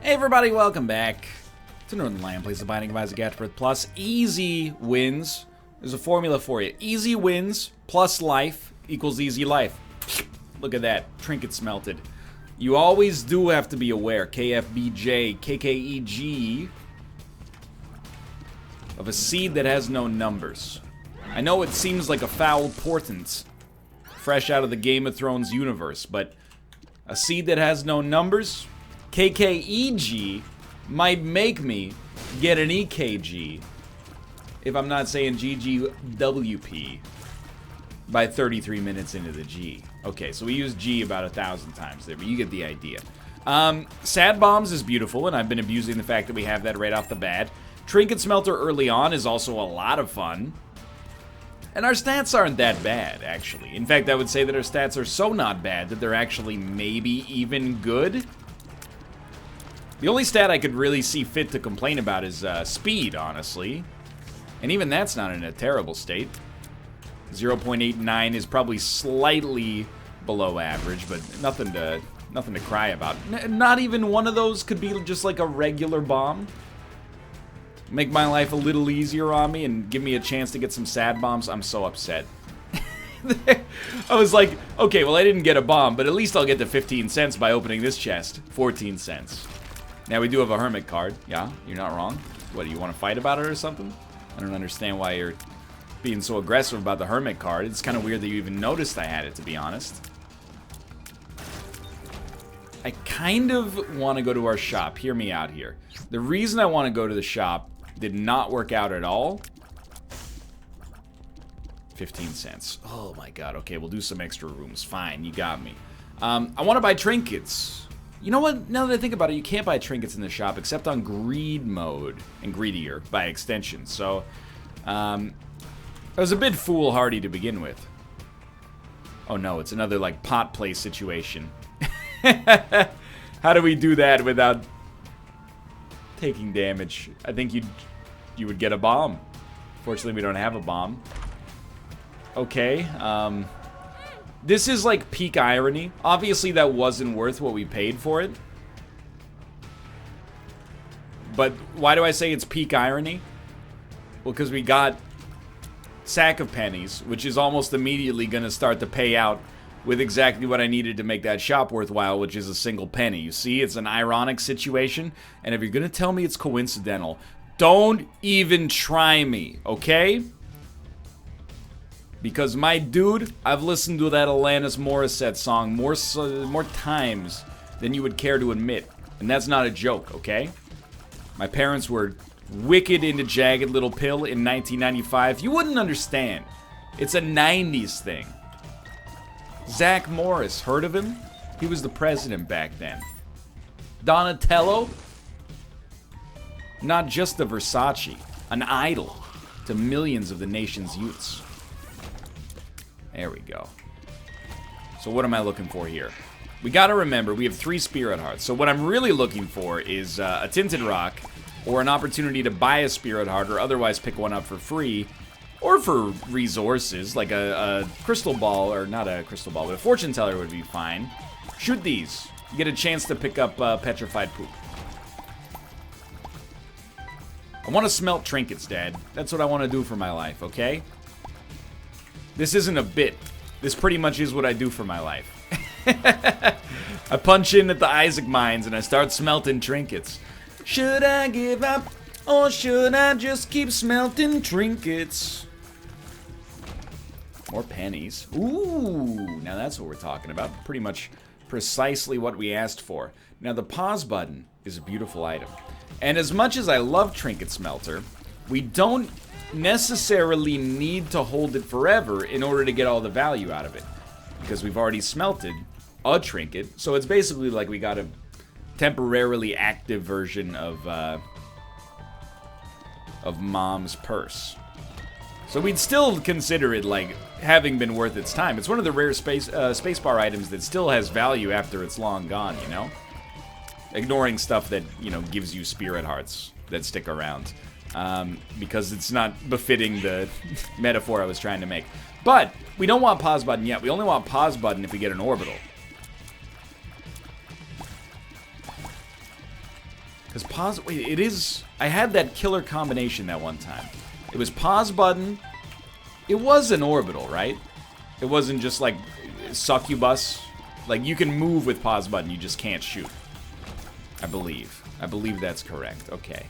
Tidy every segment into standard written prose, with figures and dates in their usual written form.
Hey everybody, welcome back to Northernlion plays the Binding of Isaac Afterbirth Plus. Easy wins. There's a formula for you. Easy wins plus life equals easy life. Look at that. Trinket smelted. You always do have to be aware, KFBJ, KKEG, of a seed that has no numbers. I know it seems like a foul portent, fresh out of the Game of Thrones universe, but a seed that has no numbers, KKEG, might make me get an EKG if I'm not saying GGWP by 33 minutes into the G. Okay, so we use G about 1,000 times there, but you get the idea. Sad Bombs is beautiful, and I've been abusing the fact that we have that right off the bat. Trinket Smelter early on is also a lot of fun. And our stats aren't that bad, actually. In fact, I would say that our stats are so not bad that they're actually maybe even good. The only stat I could really see fit to complain about is speed, honestly. And even that's not in a terrible state. 0.89 is probably slightly below average, but nothing to cry about. Not even one of those could be just like a regular bomb. Make my life a little easier on me and give me a chance to get some sad bombs. I'm so upset. I was like, okay, well I didn't get a bomb, but at least I'll get the 15 cents by opening this chest. 14 cents. Now we do have a hermit card. Yeah, you're not wrong. What, do you want to fight about it or something? I don't understand why you're being so aggressive about the hermit card. It's kind of weird that you even noticed I had it, to be honest. I kind of want to go to our shop. Hear me out here. The reason I want to go to the shop did not work out at all. 15 cents. Oh my god. Okay, we'll do some extra rooms. Fine, you got me. I want to buy trinkets. You know what? Now that I think about it, you can't buy trinkets in the shop except on greed mode. And greedier, by extension. So, I was a bit foolhardy to begin with. Oh no, it's another, like, pot play situation. How do we do that without taking damage? I think you would get a bomb. Fortunately, we don't have a bomb. Okay, this is like peak irony. Obviously, that wasn't worth what we paid for it. But why do I say it's peak irony? Well, because we got sack of pennies, which is almost immediately going to start to pay out with exactly what I needed to make that shop worthwhile, which is a single penny. You see, it's an ironic situation, and if you're going to tell me it's coincidental, don't even try me, okay? Because my dude, I've listened to that Alanis Morissette song more times than you would care to admit. And that's not a joke, okay? My parents were wicked into Jagged Little Pill in 1995. You wouldn't understand. It's a 90s thing. Zach Morris, heard of him? He was the president back then. Donatello? Not just a Versace, an idol to millions of the nation's youths. There we go. So what am I looking for here? We gotta remember, we have 3 Spirit Hearts. So what I'm really looking for is a Tinted Rock, or an opportunity to buy a Spirit Heart, or otherwise pick one up for free, or for resources, like a Crystal Ball, or not a Crystal Ball, but a Fortune Teller would be fine. Shoot these. You get a chance to pick up Petrified Poop. I want to smelt trinkets, Dad. That's what I want to do for my life, okay? This isn't a bit. This pretty much is what I do for my life. I punch in at the Isaac Mines and I start smelting trinkets. Should I give up, or should I just keep smelting trinkets? More pennies. Ooh, now that's what we're talking about. Pretty much precisely what we asked for. Now the pause button is a beautiful item. And as much as I love Trinket Smelter, we don't necessarily need to hold it forever in order to get all the value out of it. Because we've already smelted a trinket, so it's basically like we got a temporarily active version of Mom's purse. So we'd still consider it like having been worth its time. It's one of the rare spacebar items that still has value after it's long gone, you know? Ignoring stuff that, you know, gives you Spirit Hearts that stick around. Because it's not befitting the metaphor I was trying to make. But we don't want pause button yet. We only want pause button if we get an orbital. Because pause... Wait, it is... I had that killer combination that one time. It was pause button. It was an orbital, right? It wasn't just like succubus. Like, you can move with pause button, you just can't shoot. I believe. I believe that's correct. Okay.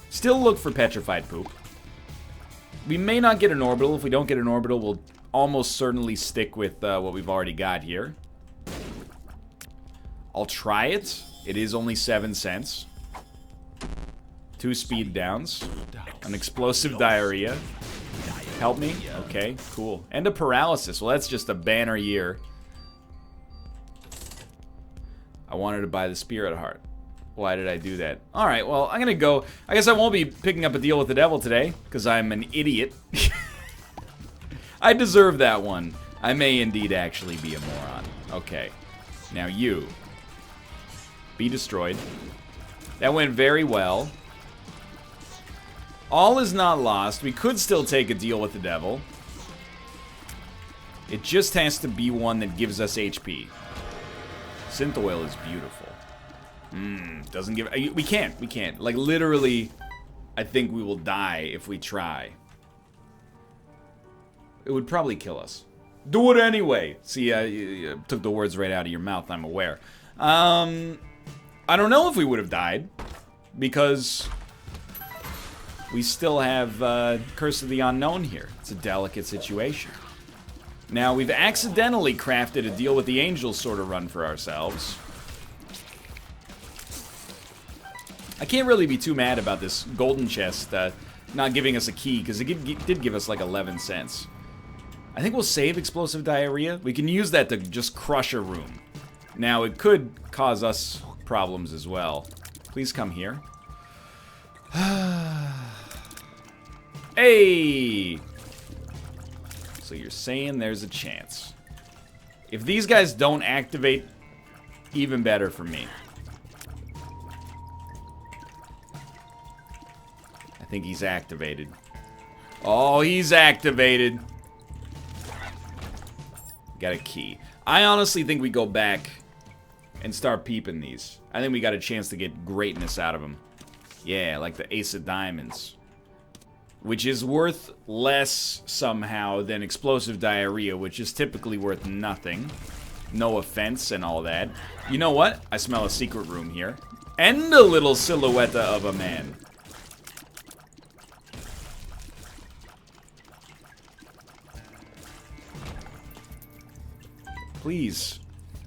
Still look for petrified poop. We may not get an orbital. If we don't get an orbital, we'll almost certainly stick with what we've already got here. I'll try it. It is only 7 cents. 2 speed downs. An explosive diarrhea. Help me? Okay, cool. And a paralysis. Well, that's just a banner year. I wanted to buy the Spirit Heart. Why did I do that? Alright, well, I'm gonna go... I guess I won't be picking up a deal with the devil today, because I'm an idiot. I deserve that one. I may indeed actually be a moron. Okay. Now you. Be destroyed. That went very well. All is not lost. We could still take a deal with the devil. It just has to be one that gives us HP. Synth oil is beautiful. Doesn't give... We can't. Like, literally, I think we will die if we try. It would probably kill us. Do it anyway! See, you took the words right out of your mouth, I'm aware. I don't know if we would have died, because we still have Curse of the Unknown here. It's a delicate situation. Now, we've accidentally crafted a deal with the angels sort of run for ourselves. I can't really be too mad about this golden chest not giving us a key, because it did give us like 11 cents. I think we'll save explosive diarrhea. We can use that to just crush a room. Now, it could cause us problems as well. Please come here. Hey! So you're saying there's a chance. If these guys don't activate, even better for me. I think he's activated. Oh, he's activated. Got a key. I honestly think we go back and start peeping these. I think we got a chance to get greatness out of them. Yeah, like the Ace of Diamonds. Which is worth less, somehow, than Explosive Diarrhea, which is typically worth nothing. No offense and all that. You know what? I smell a secret room here. And a little silhouette of a man. Please.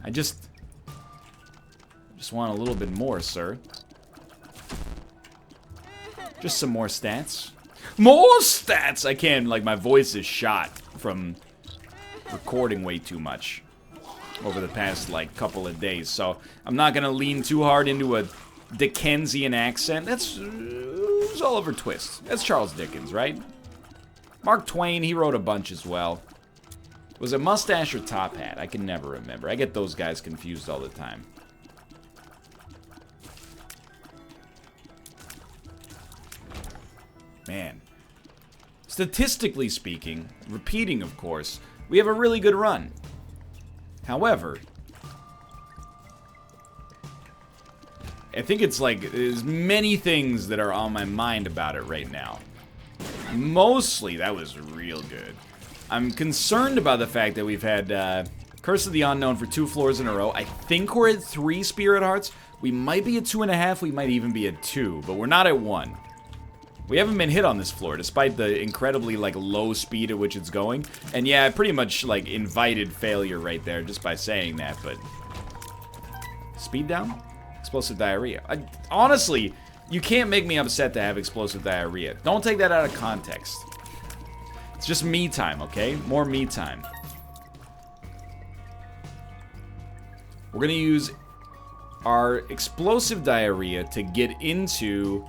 I just want a little bit more, sir. Just some more stats. More stats! I can't, like, my voice is shot from recording way too much over the past, like, couple of days. So, I'm not gonna lean too hard into a Dickensian accent. That's Oliver Twist. That's Charles Dickens, right? Mark Twain, he wrote a bunch as well. Was it Mustache or Top Hat? I can never remember. I get those guys confused all the time. Man. Statistically speaking, repeating of course, we have a really good run. However, I think it's like, there's many things that are on my mind about it right now. Mostly, that was real good. I'm concerned about the fact that we've had Curse of the Unknown for 2 floors in a row. I think we're at 3 Spirit Hearts. We might be at 2.5, we might even be at 2, but we're not at 1. We haven't been hit on this floor, despite the incredibly, like, low speed at which it's going. And yeah, I pretty much, like, invited failure right there just by saying that, but... Speed down? Explosive diarrhea. Honestly, you can't make me upset to have explosive diarrhea. Don't take that out of context. It's just me time, okay? More me time. We're gonna use our explosive diarrhea to get into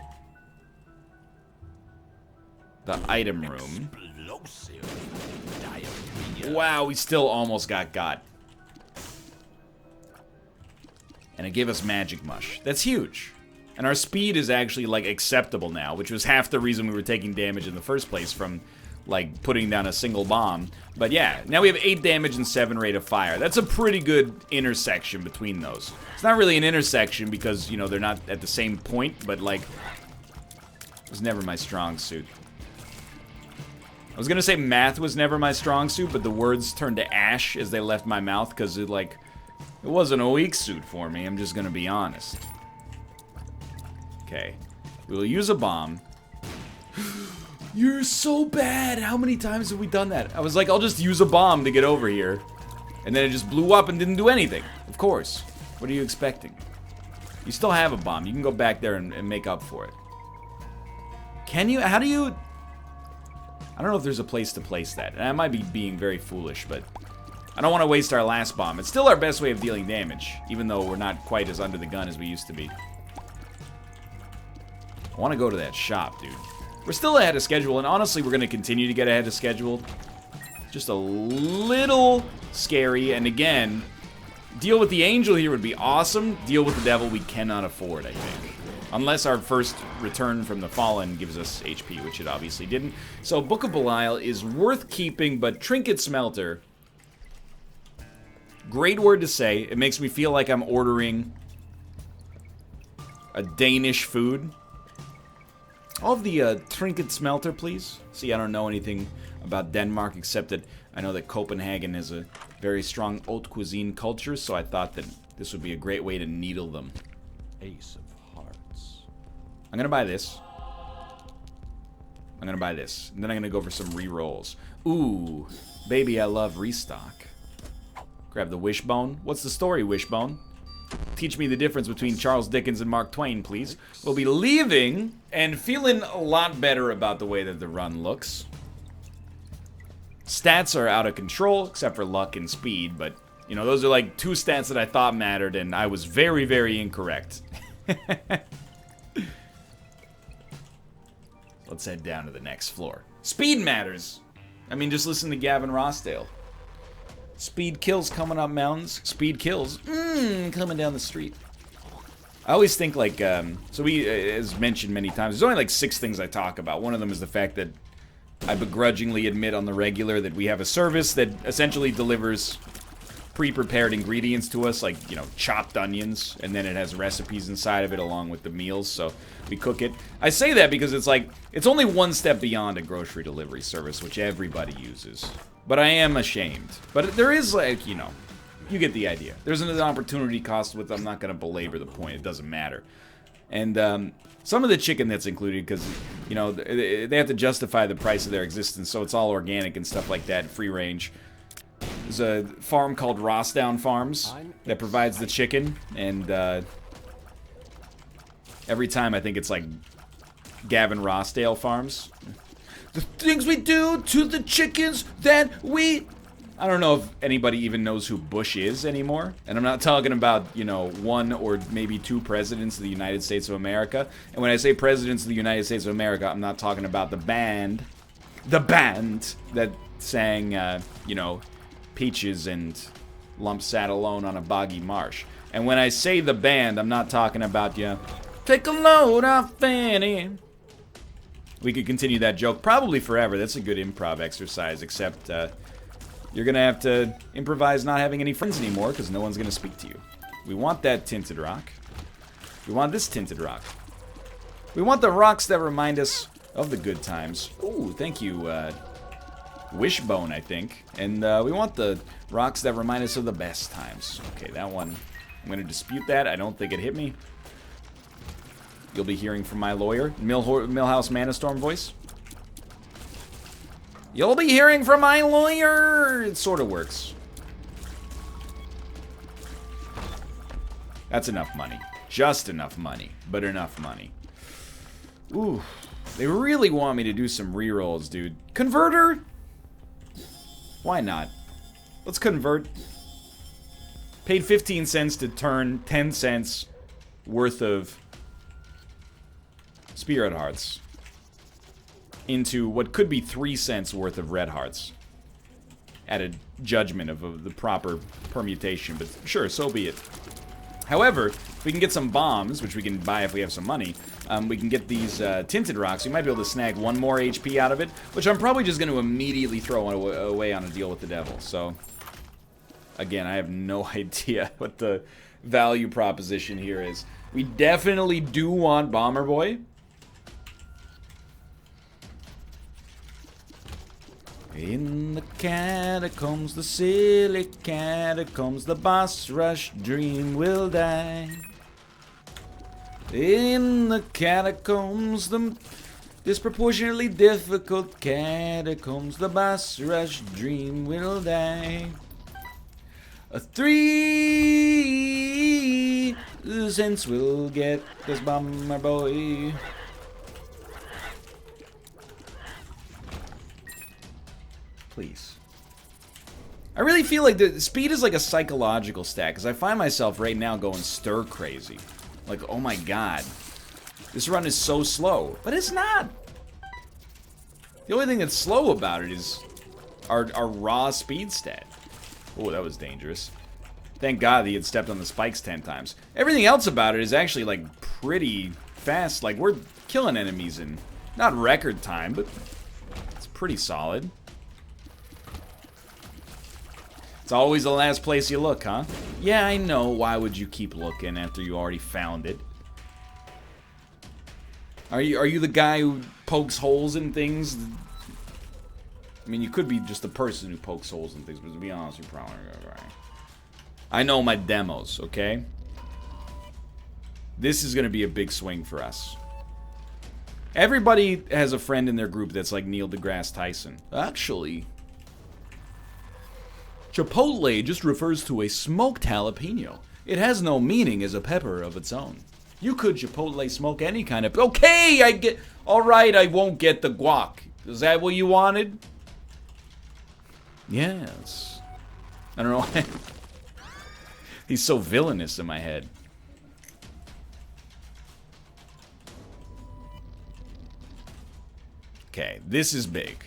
the item room. Wow, we still almost got. And it gave us Magic Mush. That's huge. And our speed is actually, like, acceptable now, which was half the reason we were taking damage in the first place from like putting down a single bomb. But yeah, now we have 8 damage and 7 rate of fire. That's a pretty good intersection between those. It's not really an intersection because, you know, they're not at the same point, but like, it was never my strong suit. I was gonna say math was never my strong suit, but the words turned to ash as they left my mouth because it wasn't a weak suit for me. I'm just gonna be honest. Okay, we will use a bomb. You're so bad. How many times have we done that? I was like, I'll just use a bomb to get over here, and then it just blew up and didn't do anything. Of course. What are you expecting? You still have a bomb. You can go back there and make up for it. Can you? How do you? I don't know if there's a place to place that. And I might be being very foolish, but I don't want to waste our last bomb. It's still our best way of dealing damage, even though we're not quite as under the gun as we used to be. I want to go to that shop, dude. We're still ahead of schedule, and honestly, we're going to continue to get ahead of schedule. Just a little scary, and again, deal with the angel here would be awesome. Deal with the devil we cannot afford, I think. Unless our first return from the Fallen gives us HP, which it obviously didn't. So, Book of Belial is worth keeping, but Trinket Smelter, great word to say. It makes me feel like I'm ordering a Danish food. All of the Trinket Smelter, please. See, I don't know anything about Denmark, except that I know that Copenhagen has a very strong haute cuisine culture, so I thought that this would be a great way to needle them. Ace of Hearts. I'm gonna buy this. I'm gonna buy this. And then I'm gonna go for some re-rolls. Ooh, baby, I love restock. Grab the Wishbone. What's the story, Wishbone? Teach me the difference between Charles Dickens and Mark Twain, please. We'll be leaving and feeling a lot better about the way that the run looks. Stats are out of control, except for luck and speed, but, you know, those are like 2 stats that I thought mattered, and I was very, very incorrect. Let's head down to the next floor. Speed matters. I mean, just listen to Gavin Rossdale. Speed kills coming up mountains. Speed kills coming down the street. I always think like, so we, as mentioned many times, there's only like 6 things I talk about. One of them is the fact that I begrudgingly admit on the regular that we have a service that essentially delivers pre-prepared ingredients to us, like, you know, chopped onions, and then it has recipes inside of it along with the meals, so we cook it. I say that because it's like, it's only one step beyond a grocery delivery service, which everybody uses. But I am ashamed. But there is, like, you know, you get the idea. There's an opportunity cost with, I'm not going to belabor the point, it doesn't matter. And some of the chicken that's included, because, you know, they have to justify the price of their existence, so it's all organic and stuff like that, free range. There's a farm called Rossdown Farms that provides the chicken, and every time I think it's like Gavin Rossdale Farms. The things we do to the chickens that we... I don't know if anybody even knows who Bush is anymore. And I'm not talking about, you know, 1 or maybe 2 presidents of the United States of America. And when I say presidents of the United States of America, I'm not talking about the band that sang, you know, Peaches and Lump Sat Alone on a Boggy Marsh. And when I say the band, I'm not talking about, you know, take a load off Fanny. We could continue that joke probably forever. That's a good improv exercise, except you're going to have to improvise not having any friends anymore because no one's going to speak to you. We want that tinted rock. We want this tinted rock. We want the rocks that remind us of the good times. Ooh, thank you, Wishbone, I think. And we want the rocks that remind us of the best times. Okay, that one, I'm going to dispute that. I don't think it hit me. You'll be hearing from my lawyer, Millhouse Manastorm voice. You'll be hearing from my lawyer! It sort of works. That's enough money. Just enough money, but enough money. Ooh, they really want me to do some rerolls, dude. Converter? Why not? Let's convert. Paid 15 cents to turn 10 cents worth of Spirit Hearts into what could be 3 cents worth of Red Hearts at a judgment of the proper permutation, but sure, so be it. However, if we can get some bombs, which we can buy if we have some money, we can get these tinted rocks. We might be able to snag 1 more HP out of it, which I'm probably just going to immediately throw away on a deal with the devil. So, again, I have no idea what the value proposition here is. We definitely do want Bomber Boy. In the catacombs, the silly catacombs, the boss rush dream will die. In the catacombs, the disproportionately difficult catacombs, the boss rush dream will die. A 3 cents will get this Bomber Boy. Please. I really feel like the speed is like a psychological stat, because I find myself right now going stir crazy. Like, oh my god. This run is so slow. But it's not. The only thing that's slow about it is our raw speed stat. Oh, that was dangerous. Thank god he had stepped on the spikes 10 times. Everything else about it is actually, like, pretty fast. Like, we're killing enemies in, not record time, but it's pretty solid. It's always the last place you look, huh? Yeah, I know. Why would you keep looking after you already found it? Are you the guy who pokes holes in things? I mean, you could be just the person who pokes holes in things, but to be honest, you're probably right. I know my demos, okay? This is going to be a big swing for us. Everybody has a friend in their group that's like Neil deGrasse Tyson. Actually, Chipotle just refers to a smoked jalapeno. It has no meaning as a pepper of its own. You could Chipotle smoke any kind of... Okay, I get... Alright, I won't get the guac. Is that what you wanted? Yes. I don't know why. He's so villainous in my head. Okay, this is big.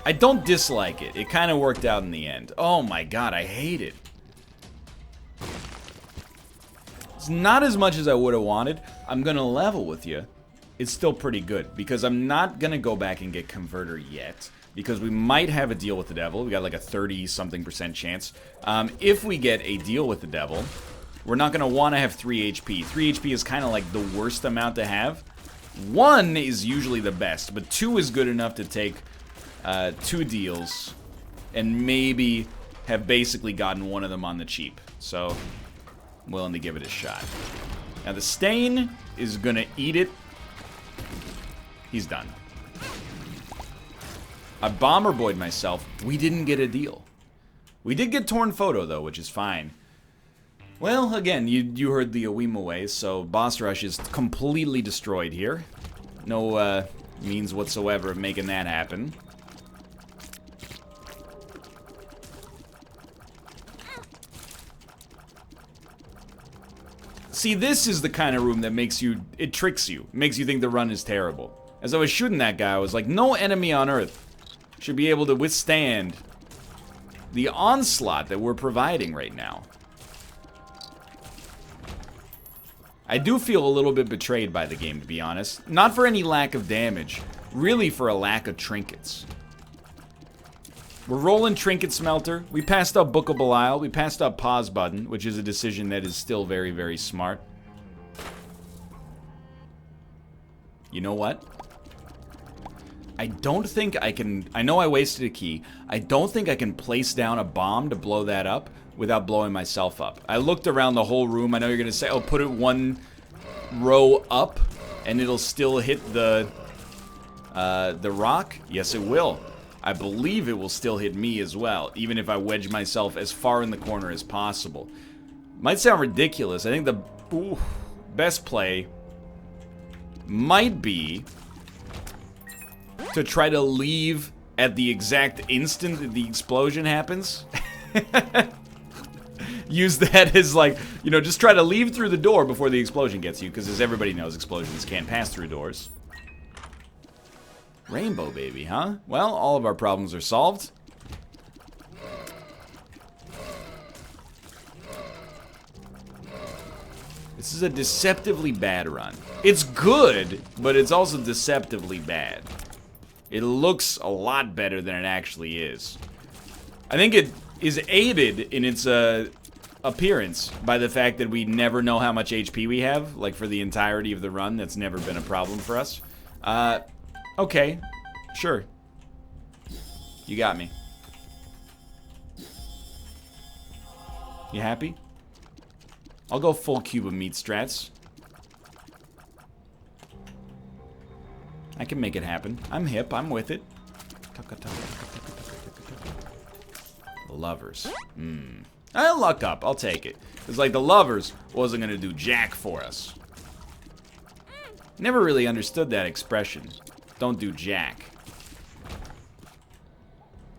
I don't dislike it. It kind of worked out in the end. Oh my god, I hate it. It's not as much as I would have wanted. I'm going to level with you. It's still pretty good, because I'm not going to go back and get Converter yet, because we might have a deal with the devil. We got like a 30-something% chance. If we get a deal with the devil, we're not going to want to have 3 HP. 3 HP is kind of like the worst amount to have. 1 is usually the best, but 2 is good enough to take 2 deals and maybe have basically gotten one of them on the cheap. So, I'm willing to give it a shot. Now, the Stain is going to eat it. He's done. I Bomber Boy'd myself. We didn't get a deal. We did get Torn Photo, though, which is fine. Well, again, you heard the Awima ways, so Boss Rush is completely destroyed here. No means whatsoever of making that happen. See, this is the kind of room that makes you... It tricks you. It makes you think the run is terrible. As I was shooting that guy, I was like, no enemy on Earth should be able to withstand the onslaught that we're providing right now. I do feel a little bit betrayed by the game, to be honest. Not for any lack of damage. Really for a lack of trinkets. We're rolling Trinket Smelter. We passed up Book of Belial. We passed up Pause Button, which is a decision that is still very, very smart. You know what? I don't think I can... I know I wasted a key. I don't think I can place down a bomb to blow that up without blowing myself up. I looked around the whole room. I know you're going to say, oh, put it 1 row up and it'll still hit the rock. Yes, it will. I believe it will still hit me as well, even if I wedge myself as far in the corner as possible. Might sound ridiculous. I think the best play might be to try to leave at the exact instant that the explosion happens. Use that as like, you know, just try to leave through the door before the explosion gets you, because as everybody knows, explosions can't pass through doors. Rainbow baby, huh? Well, all of our problems are solved. This is a deceptively bad run. It's good, but it's also deceptively bad. It looks a lot better than it actually is. I think it is aided in its appearance by the fact that we never know how much HP we have. Like, for the entirety of the run, that's never been a problem for us. Okay. Sure. You got me. You happy? I'll go full cube of meat strats. I can make it happen. I'm hip. I'm with it. Lovers. I'll luck up. I'll take it. It's like the lovers wasn't going to do jack for us. Never really understood that expression. Don't do jack.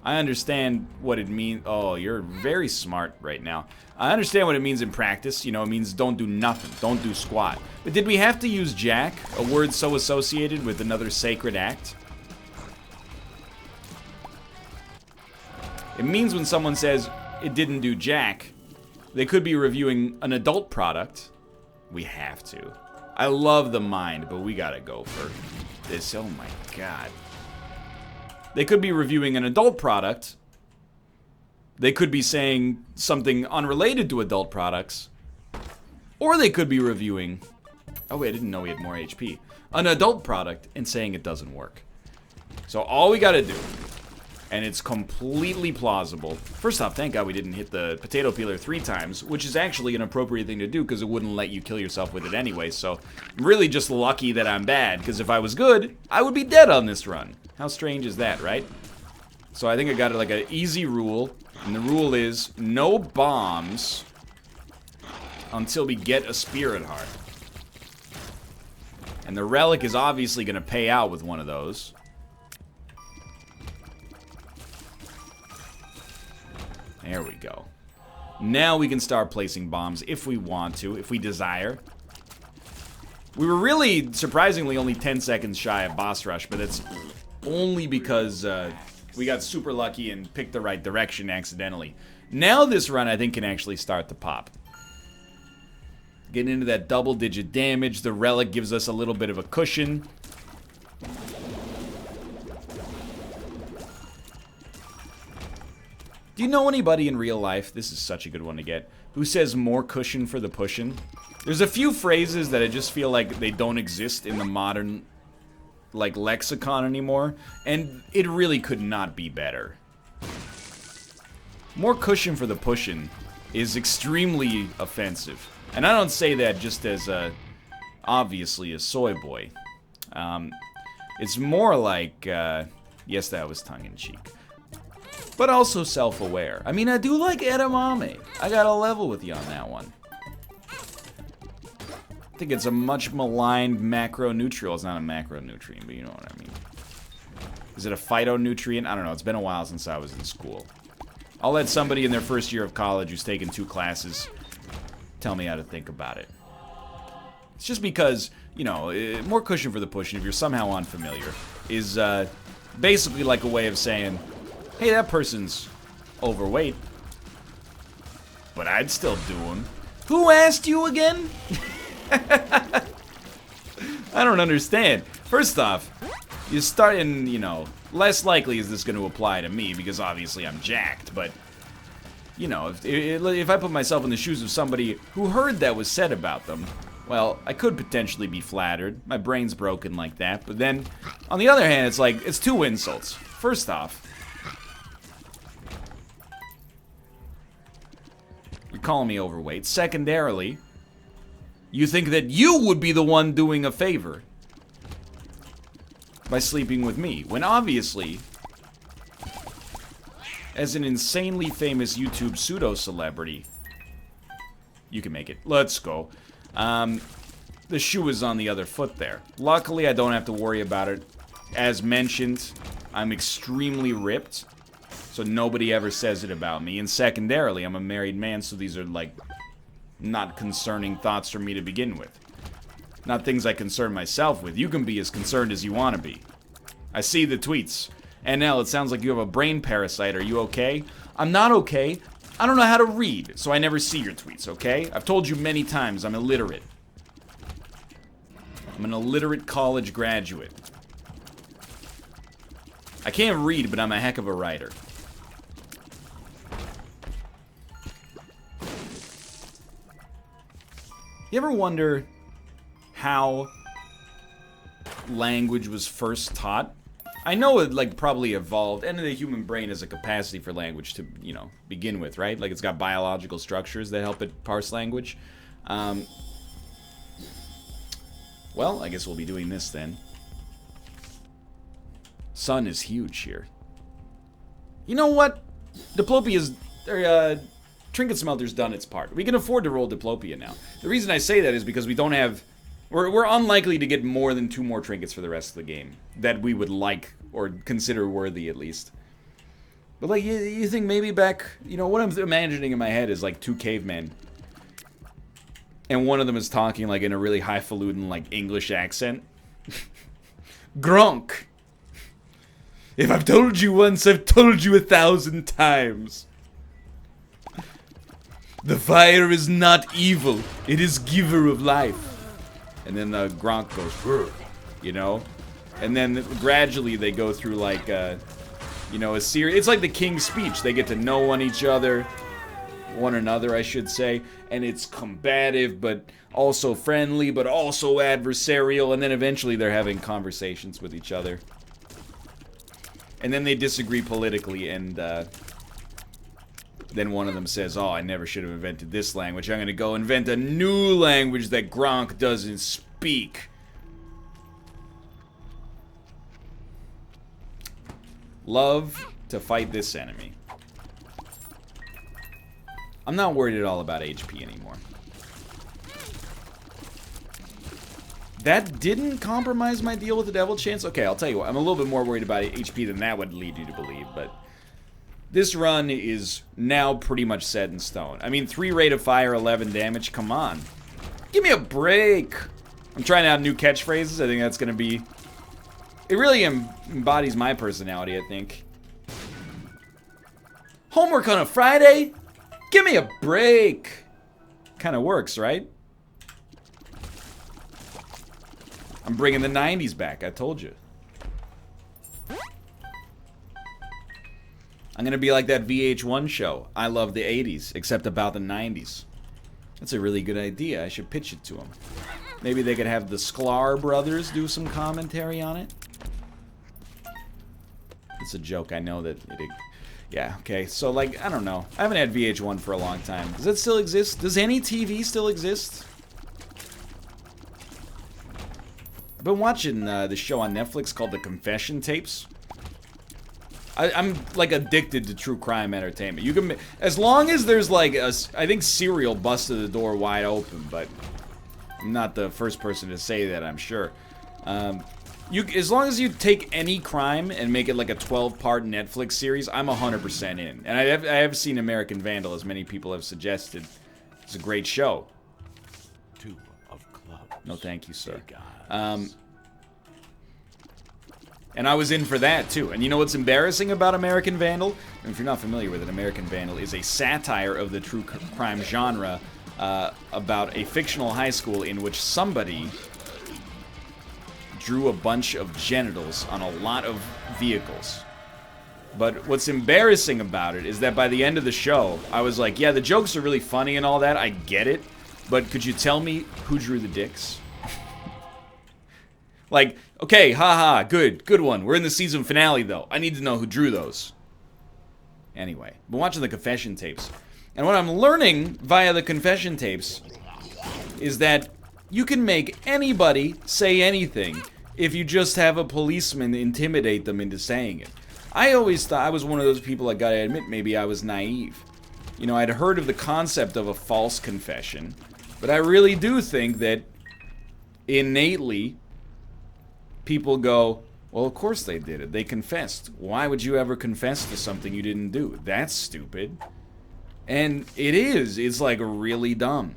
I understand what it means. Oh, you're very smart right now. I understand what it means in practice. You know, it means don't do nothing. Don't do squat. But did we have to use jack? A word so associated with another sacred act? It means when someone says it didn't do jack, they could be reviewing an adult product. We have to. I love the mind, but we gotta go for this. Oh my god. They could be reviewing an adult product. They could be saying something unrelated to adult products. Or they could be reviewing... Oh wait, I didn't know we had more HP. An adult product and saying it doesn't work. So all we gotta do, and it's completely plausible. First off, thank God we didn't hit the potato peeler 3 times, which is actually an appropriate thing to do because it wouldn't let you kill yourself with it anyway. So I'm really just lucky that I'm bad, because if I was good, I would be dead on this run. How strange is that, right? So I think I got like an easy rule, and the rule is no bombs until we get a spirit heart. And the relic is obviously going to pay out with one of those. There we go. Now we can start placing bombs if we want to, if we desire. We were really, surprisingly, only 10 seconds shy of boss rush, but it's only because we got super lucky and picked the right direction accidentally. Now this run, I think, can actually start to pop. Getting into that double-digit damage. The relic gives us a little bit of a cushion. Do you know anybody in real life, this is such a good one to get, who says more cushion for the pushin'? There's a few phrases that I just feel like they don't exist in the modern, like, lexicon anymore, and it really could not be better. More cushion for the pushin' is extremely offensive. And I don't say that just as, obviously, a soy boy. It's more like, yes, that was tongue-in-cheek. But also self-aware. I mean, I do like edamame. I got a level with you on that one. I think it's a much maligned macronutrient. It's not a macronutrient, but you know what I mean. Is it a phytonutrient? I don't know. It's been a while since I was in school. I'll let somebody in their first year of college who's taken 2 classes tell me how to think about it. It's just because, you know, more cushion for the pushing, if you're somehow unfamiliar, is basically like a way of saying, hey, that person's overweight, but I'd still do him. Who asked you again? I don't understand. First off, you start in, you know, less likely is this going to apply to me because obviously I'm jacked, but, you know, if I put myself in the shoes of somebody who heard that was said about them, well, I could potentially be flattered. My brain's broken like that, but then, on the other hand, it's like, it's 2 insults. First off, you're calling me overweight. Secondarily, you think that you would be the one doing a favor by sleeping with me, when obviously, as an insanely famous YouTube pseudo-celebrity, you can make it. Let's go. The shoe is on the other foot there. Luckily, I don't have to worry about it. As mentioned, I'm extremely ripped, so nobody ever says it about me. And secondarily, I'm a married man, so these are, like, not concerning thoughts for me to begin with. Not things I concern myself with. You can be as concerned as you want to be. I see the tweets. NL, it sounds like you have a brain parasite. Are you okay? I'm not okay. I don't know how to read, so I never see your tweets, okay? I've told you many times I'm illiterate. I'm an illiterate college graduate. I can't read, but I'm a heck of a writer. You ever wonder how language was first taught? I know it, like, probably evolved, and the human brain has a capacity for language to, you know, begin with, right? Like, it's got biological structures that help it parse language. Well, I guess we'll be doing this then. Sun is huge here. You know what? Diplopia's... Trinket Smelter's done its part. We can afford to roll Diplopia now. The reason I say that is because we don't have... We're unlikely to get more than 2 more trinkets for the rest of the game. That we would like, or consider worthy at least. But like, you think maybe back... You know, what I'm imagining in my head is like 2 cavemen. And one of them is talking like in a really highfalutin like English accent. Gronk! If I've told you once, I've told you 1,000 times. The fire is not evil. It is giver of life. And then the Gronk goes, "Brr," you know? And then gradually they go through like, you know, a series. It's like the King's Speech. They get to know one another, I should say. And it's combative, but also friendly, but also adversarial. And then eventually they're having conversations with each other. And then they disagree politically, and then one of them says, oh, I never should have invented this language. I'm going to go invent a new language that Gronk doesn't speak. Love to fight this enemy. I'm not worried at all about HP anymore. That didn't compromise my deal with the Devil Chance? Okay, I'll tell you what. I'm a little bit more worried about HP than that would lead you to believe, but... This run is now pretty much set in stone. I mean, 3 rate of fire, 11 damage. Come on. Give me a break. I'm trying out new catchphrases. I think that's going to be... It really embodies my personality, I think. Homework on a Friday? Give me a break. Kind of works, right? I'm bringing the 90s back, I told you. I'm gonna be like that VH1 show. I love the 80s, except about the 90s. That's a really good idea. I should pitch it to them. Maybe they could have the Sklar brothers do some commentary on it. It's a joke. I know that it... Yeah, okay. So, like, I don't know. I haven't had VH1 for a long time. Does it still exist? Does any TV still exist? I've been watching this show on Netflix called The Confession Tapes. I'm like addicted to true crime entertainment. You can, as long as there's like a, I think Serial busted the door wide open, but I'm not the first person to say that, I'm sure. As long as you take any crime and make it like a 12-part Netflix series, I'm 100% in. And I have seen American Vandal, as many people have suggested. It's a great show. 2 of clubs. No, thank you, sir. And I was in for that, too. And you know what's embarrassing about American Vandal? And if you're not familiar with it, American Vandal is a satire of the true crime genre about a fictional high school in which somebody drew a bunch of genitals on a lot of vehicles. But what's embarrassing about it is that by the end of the show, I was like, yeah, the jokes are really funny and all that, I get it, but could you tell me who drew the dicks? Like, okay, haha, good one. We're in the season finale, though. I need to know who drew those. Anyway, I've been watching the confession tapes. And what I'm learning via the confession tapes is that you can make anybody say anything if you just have a policeman intimidate them into saying it. I always thought, I was one of those people, I gotta admit, maybe I was naive. You know, I'd heard of the concept of a false confession, but I really do think that innately people go, well, of course they did it. They confessed. Why would you ever confess to something you didn't do? That's stupid. And it is. It's like really dumb.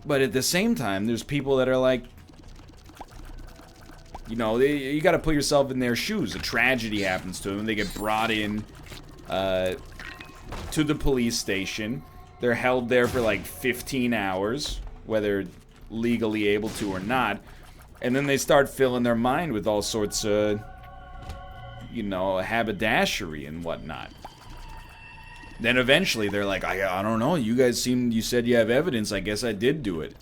But at the same time, there's people that are like, you know, you got to put yourself in their shoes. A tragedy happens to them. They get brought in to the police station. They're held there for like 15 hours, whether legally able to or not. And then they start filling their mind with all sorts of, you know, haberdashery and whatnot. Then eventually they're like, I don't know, you said you have evidence, I guess I did do it.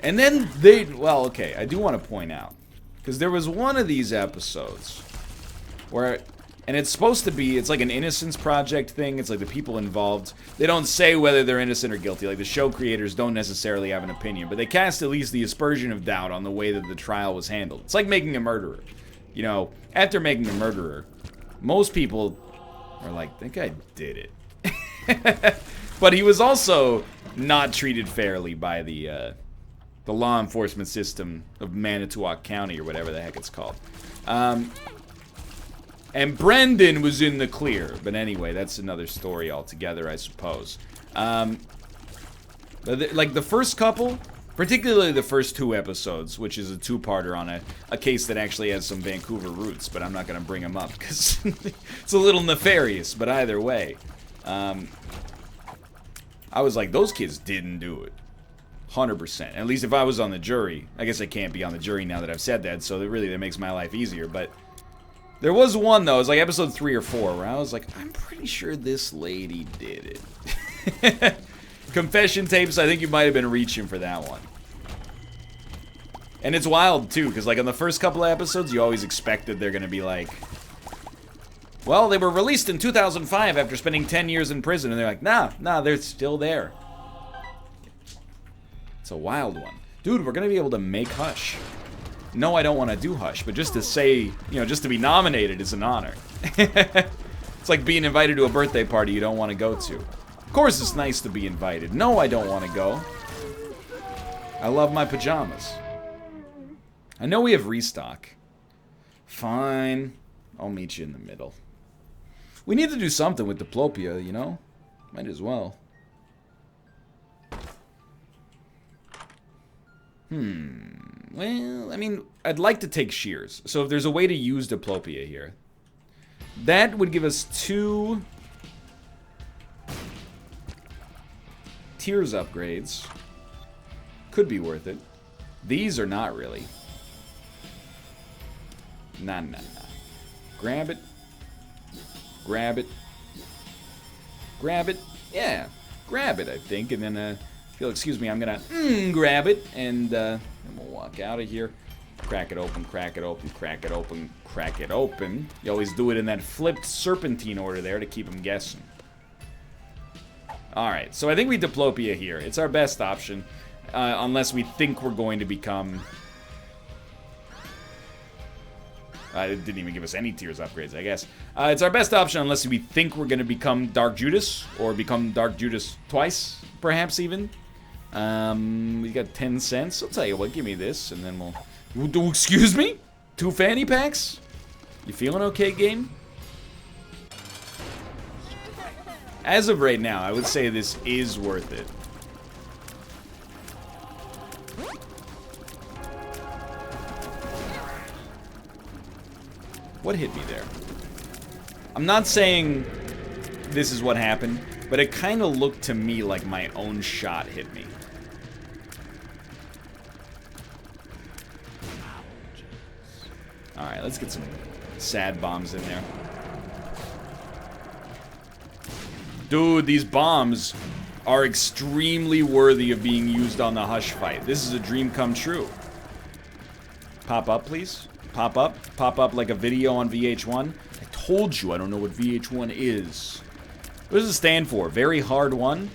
And then well, okay, I do want to point out, because there was one of these episodes where, and it's supposed to be, it's like an Innocence Project thing, it's like the people involved, they don't say whether they're innocent or guilty, like the show creators don't necessarily have an opinion, but they cast at least the aspersion of doubt on the way that the trial was handled. It's like making a murderer. You know, after making a murderer, most people are like, that guy did it. But he was also not treated fairly by the law enforcement system of Manitowoc County, or whatever the heck it's called. And Brendan was in the clear. But anyway, that's another story altogether, I suppose. But like the first couple, particularly the first 2 episodes, which is a 2-parter on a case that actually has some Vancouver roots, but I'm not going to bring them up because it's a little nefarious, but either way. I was like, those kids didn't do it. 100%. At least if I was on the jury. I guess I can't be on the jury now that I've said that, so that makes my life easier, but there was one, though, it was like episode 3 or 4, where I was like, I'm pretty sure this lady did it. Confession tapes, I think you might have been reaching for that one. And it's wild, too, because like on the first couple of episodes, you always expected they're going to be like, well, they were released in 2005 after spending 10 years in prison, and they're like, nah, they're still there. It's a wild one. Dude, we're going to be able to make Hush. No, I don't want to do Hush, but just to say, you know, just to be nominated is an honor. It's like being invited to a birthday party you don't want to go to. Of course it's nice to be invited. No, I don't want to go. I love my pajamas. I know we have restock. Fine. I'll meet you in the middle. We need to do something with Diplopia, you know? Might as well. Well, I mean, I'd like to take shears. So if there's a way to use Diplopia here, that would give us 2 tiers upgrades. Could be worth it. These are not really. Nah. Grab it. Grab it. Grab it. Yeah. Grab it, I think. And then, if you'll excuse me, I'm gonna grab it. And then we'll walk out of here. Crack it open, crack it open, crack it open, crack it open. You always do it in that flipped serpentine order there to keep them guessing. Alright, so I think we Diplopia here. It's our best option. Unless we think we're going to become... it didn't even give us any tiers upgrades, I guess. It's our best option unless we think we're going to become Dark Judas, or become Dark Judas twice, perhaps even. We got 10 cents. I'll tell you what, give me this, and then we'll... Excuse me? 2 fanny packs? You feeling okay, game? As of right now, I would say this is worth it. What hit me there? I'm not saying this is what happened, but it kind of looked to me like my own shot hit me. Alright, let's get some sad bombs in there. Dude, these bombs are extremely worthy of being used on the Hush fight. This is a dream come true. Pop up, please. Pop up. Pop up like a video on VH1. I told you I don't know what VH1 is. What does it stand for? Very hard one?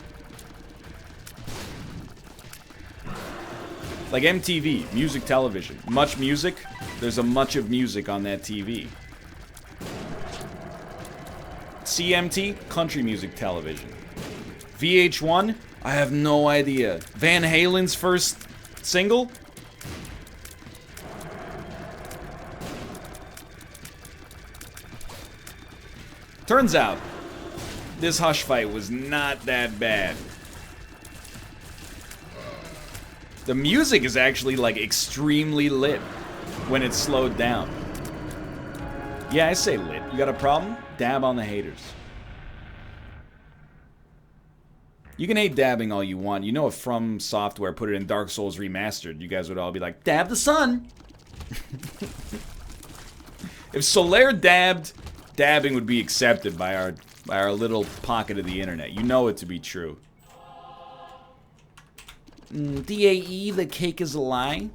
Like MTV, music television. Much music. There's a much of music on that TV. CMT, country music television. VH1, I have no idea. Van Halen's first single? Turns out, this Hush fight was not that bad. The music is actually, like, extremely lit when it's slowed down. Yeah, I say lit. You got a problem? Dab on the haters. You can hate dabbing all you want. You know if From Software put it in Dark Souls Remastered, you guys would all be like, dab the sun! If Solaire dabbed, dabbing would be accepted by our little pocket of the internet. You know it to be true. DAE, the cake is a lie.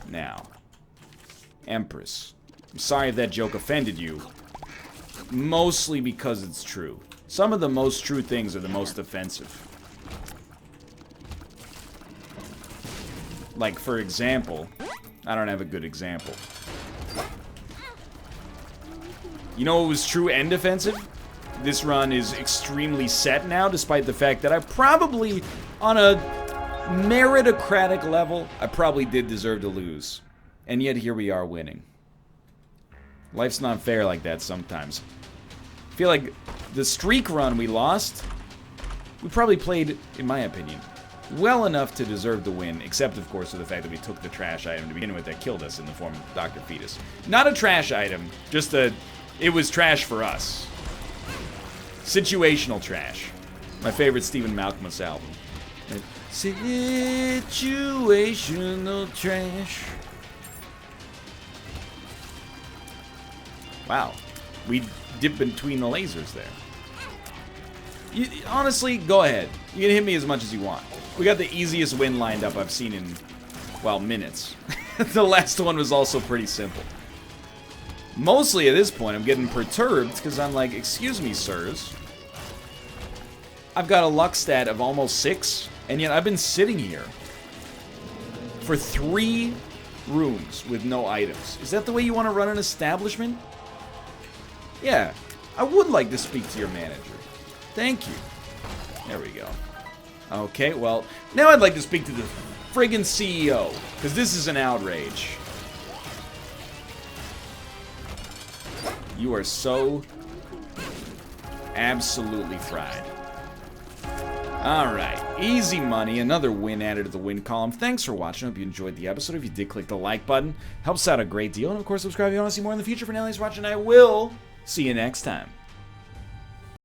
Now, Empress. I'm sorry if that joke offended you. Mostly because it's true. Some of the most true things are the most offensive. Like, for example, I don't have a good example. You know what was true and offensive? This run is extremely set now, despite the fact that I probably, on a meritocratic level, I probably did deserve to lose. And yet here we are winning. Life's not fair like that sometimes. I feel like the streak run we lost, we probably played, in my opinion, well enough to deserve the win, except, of course, for the fact that we took the trash item to begin with that killed us in the form of Dr. Fetus. Not a trash item, just it was trash for us. Situational trash. My favorite Stephen Malkmus album. Situational trash. Wow. We dip between the lasers there. Honestly, go ahead. You can hit me as much as you want. We got the easiest win lined up I've seen in, well, minutes. The last one was also pretty simple. Mostly at this point, I'm getting perturbed because I'm like, excuse me, sirs. I've got a luck stat of almost 6, and yet I've been sitting here for 3 rooms with no items. Is that the way you want to run an establishment? Yeah, I would like to speak to your manager. Thank you. There we go. Okay, well, now I'd like to speak to the friggin' CEO, because this is an outrage. You are so absolutely fried. Alright, easy money, another win added to the win column. Thanks for watching, I hope you enjoyed the episode. If you did, click the like button, helps out a great deal. And of course, subscribe if you want to see more in the future. For now, thanks for watching, I will see you next time.